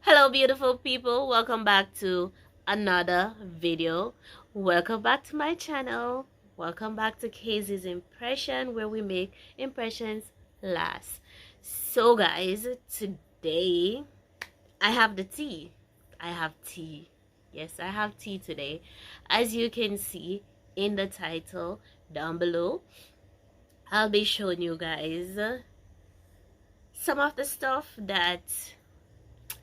Hello beautiful people, welcome back to another video. Welcome back to my channel. Welcome back to Casey's Impression, where we make impressions last. So guys, today I have the tea. I have tea. Yes, I have tea today. As you can see in the title down below, I'll be showing you guys some of the stuff that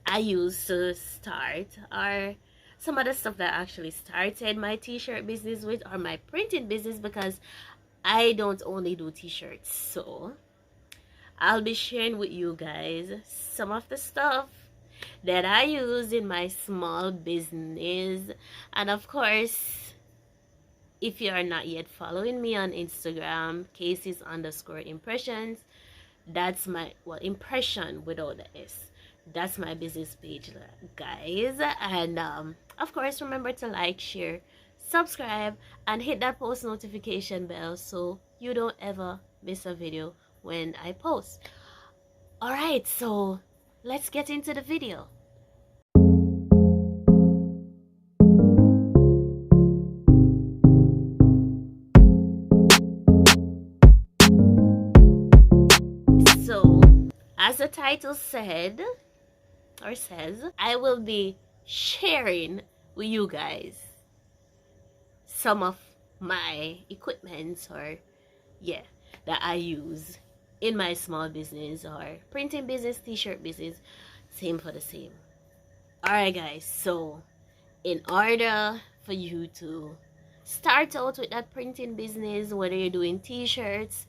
I used to start, or some of the stuff that I actually started my t-shirt business with, or my printing business, because I don't only do t-shirts. So I'll be sharing with you guys some of the stuff that I use in my small business. And of course, if you are not yet following me on Instagram, Casey's_impressions, that's my, well, impression without the S, that's my business page, guys. And of course, remember to like, share, subscribe, and hit that post notification bell so you don't ever miss a video when I post. All right, so let's get into the video. So as the title said, or says, I will be sharing with you guys some of my equipment, or yeah, that I use in my small business or printing business, t-shirt business, same for the same. All right guys, so in order for you to start out with that printing business, whether you're doing t-shirts,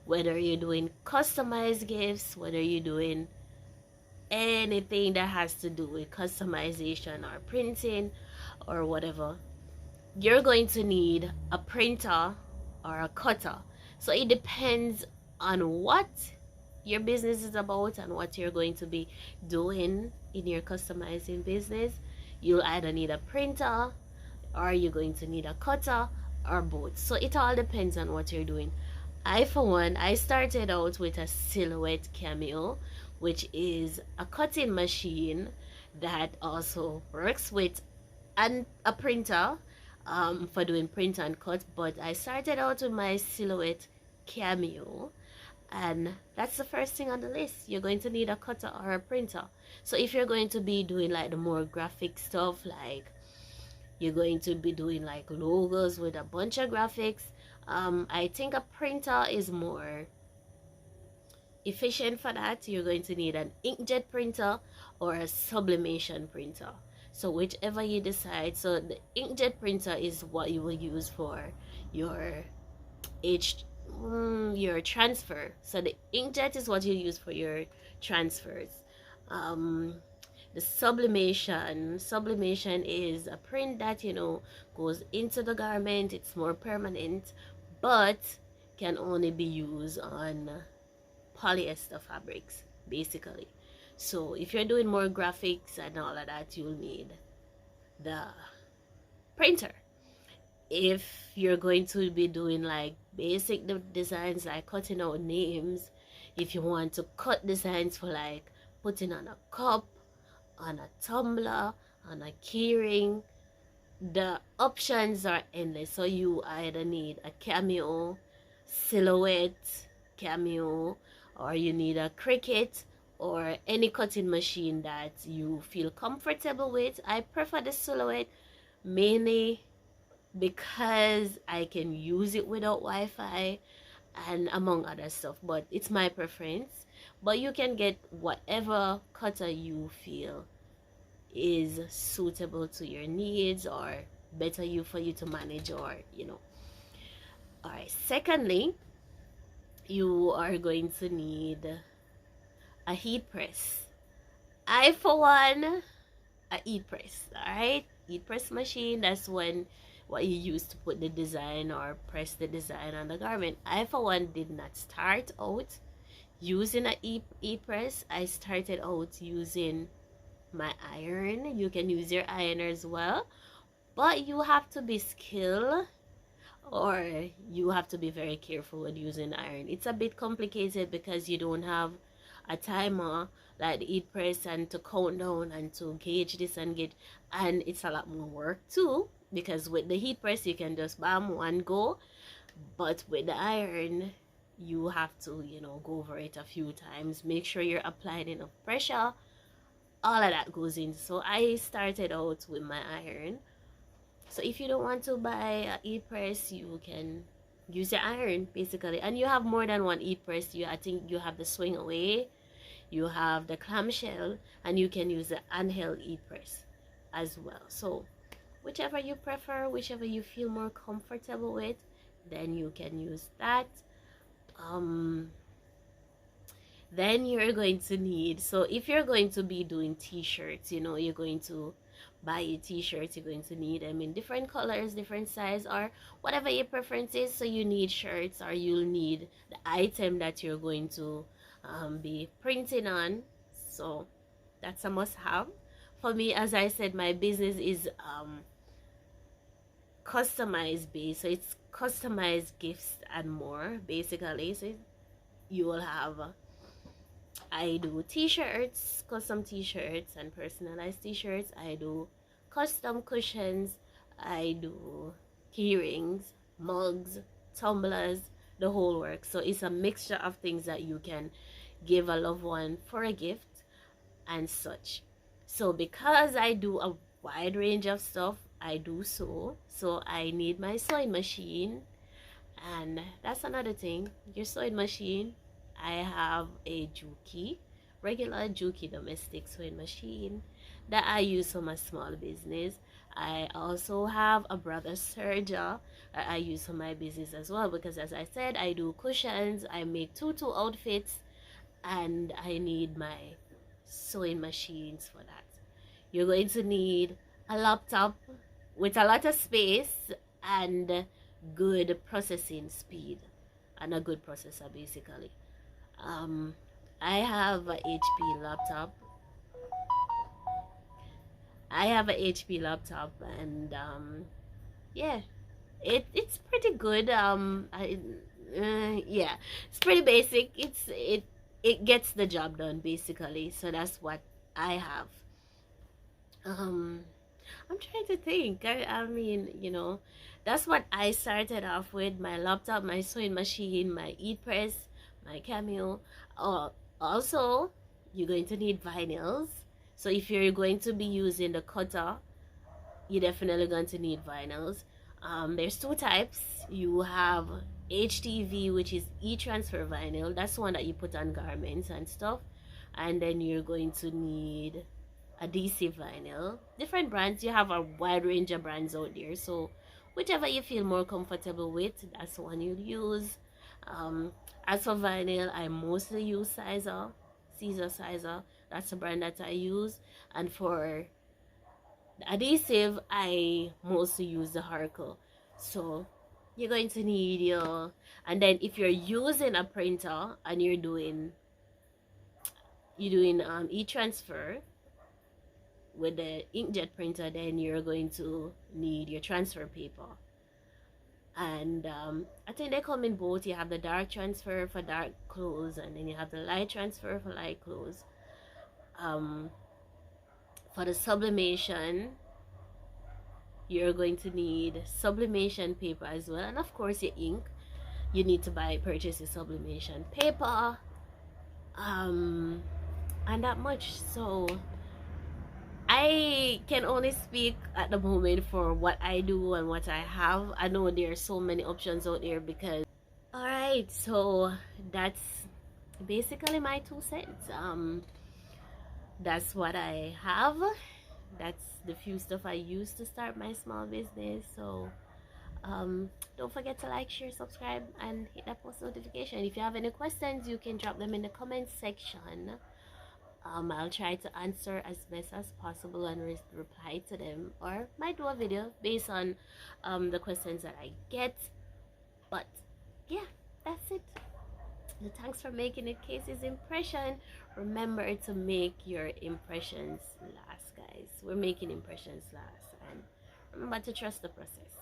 whether you're doing customized gifts, whether you're doing anything that has to do with customization or printing or whatever, you're going to need a printer or a cutter. So it depends on what your business is about and what you're going to be doing in your customizing business. You'll either need a printer, or you're going to need a cutter, or both. So it all depends on what you're doing. For one, I started out with a Silhouette Cameo, which is a cutting machine that also works with a printer for doing print and cut. But I started out with my Silhouette Cameo, and that's the first thing on the list. You're going to need a cutter or a printer. So if you're going to be doing like the more graphic stuff, like you're going to be doing like logos with a bunch of graphics, I think a printer is more efficient for that. You're going to need an inkjet printer or a sublimation printer, so whichever you decide. So the inkjet printer is what you will use for your your transfer. So the inkjet is what you use for your transfers. The sublimation is a print that, you know, goes into the garment. It's more permanent, but can only be used on polyester fabrics, basically. So if you're doing more graphics and all of that, you'll need the printer. If you're going to be doing like basic designs, like cutting out names, if you want to cut designs for like putting on a cup, on a tumbler, on a keyring, the options are endless. So you either need a Cameo, Silhouette Cameo, or you need a Cricut, or any cutting machine that you feel comfortable with. I prefer the Silhouette mainly because I can use it without Wi-Fi and among other stuff, but it's my preference. But you can get whatever cutter you feel is suitable to your needs, or better for you to manage, or you know. All right, secondly, you are going to need a heat press. I for one, a heat press. All right, heat press machine, that's when what you use to put the design or press the design on the garment. I for one did not start out using a heat press. I started out using my iron. You can use your iron as well, but you have to be skilled, or you have to be very careful when using iron. It's a bit complicated because you don't have a timer like the heat press and to count down and to gauge this and get, and it's a lot more work too, because with the heat press you can just bam one go, but with the iron you have to, you know, go over it a few times, make sure you're applying enough pressure, all of that goes in. So I started out with my iron. So if you don't want to buy a e-press, you can use your iron basically. And you have more than one e-press. I think you have the swing away, you have the clamshell, and you can use the handheld e-press as well. So whichever you prefer, whichever you feel more comfortable with, then you can use that. Then you're going to need, so if you're going to be doing t-shirts, you know, you're going to buy your t-shirts, you're going to need them in different colors, different size, or whatever your preference is. So you need shirts, or you'll need the item that you're going to be printing on. So that's a must-have for me. As I said, my business is customized based, so it's customized gifts and more basically. So you will have I do t-shirts, custom t-shirts and personalized t-shirts. I do custom cushions. I do keyrings, mugs, tumblers, the whole work. So it's a mixture of things that you can give a loved one for a gift and such. So because I do a wide range of stuff, I do sew. So I need my sewing machine, and that's another thing. Your sewing machine, I have a Juki, regular Juki domestic sewing machine that I use for my small business. I also have a brother serger that I use for my business as well, because as I said, I do cushions, I make tutu outfits, and I need my sewing machines for that. You're going to need a laptop with a lot of space and good processing speed, and a good processor basically. I have a HP laptop. And yeah, it's pretty good. Yeah, it's pretty basic. It gets the job done basically. So that's what I have. I'm trying to think. I mean, you know, that's what I started off with: my laptop, my sewing machine, my e-press, my Cameo. Also, you're going to need vinyls. So if you're going to be using the cutter, you're definitely going to need vinyls. There's two types. You have HTV, which is e-transfer vinyl. That's the one that you put on garments and stuff. And then you're going to need adhesive vinyl. Different brands. You have a wide range of brands out there. So whichever you feel more comfortable with, that's the one you'll use. As for vinyl, I mostly use Caesar Sizer. That's the brand that I use. And for the adhesive, I mostly use the Harco. So you're going to need your, and then if you're using a printer and you're doing e-transfer with the inkjet printer, then you're going to need your transfer paper. And I think they come in both. You have the dark transfer for dark clothes, and then you have the light transfer for light clothes. For the sublimation, you're going to need sublimation paper as well, and of course your ink. You need to purchase your sublimation paper, and that much. So I can only speak at the moment for what I do and what I have. I know there are so many options out there because alright, so that's basically my 2 cents. That's what I have. That's the few stuff I use to start my small business. So don't forget to like, share, subscribe, and hit that post notification. If you have any questions, you can drop them in the comment section. I'll try to answer as best as possible and reply to them, or might do a video based on the questions that I get. But yeah, that's it. So thanks for making it Casey's impression. Remember to make your impressions last, guys. We're making impressions last, and remember to trust the process.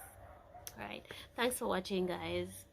All right, thanks for watching, guys.